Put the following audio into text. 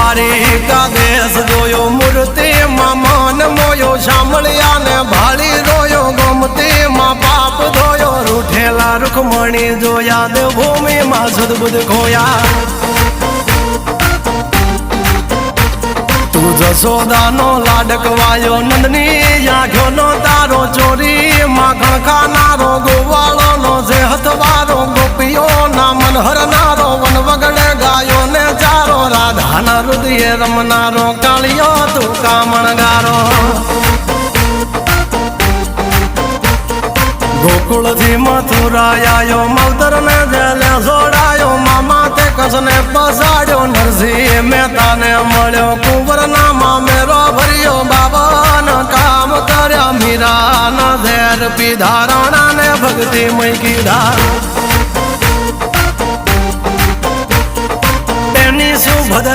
દ્વારિકા દેશ જોયો મૂર્તિ માં મન મોયો સાંભળ્યા ને ભાળી રોયો ગમતી માં પાપ ધોયો રૂઠેલા રૂખમણી જોયા દેવભૂમિ માં સદબુદ્ધ ખોયા તું જશોદાનો લાડકવાયો નંદની આંખો નો તારો ચોરી માખણ ખાનારો ગોવાળો નો જે હથવારો ગોપીઓ ના મન હરનારો વન વગડે ગાયો ને ચારો રાધાના હૃદય રમનારો કાળિયો તું કામણગારો ગોકુળ થી મથુરા આયો માવતર ને જેલે જોડાયો મામા તે કસને પસાડ્યો નરસિંહ મહેતા ને મળ્યો કુંવર ના મામેરો ભર્યો બાબા ના કામ કર્યા મીરા ના ઝેર પીધા રાણા ને ભક્તિ મય કીધા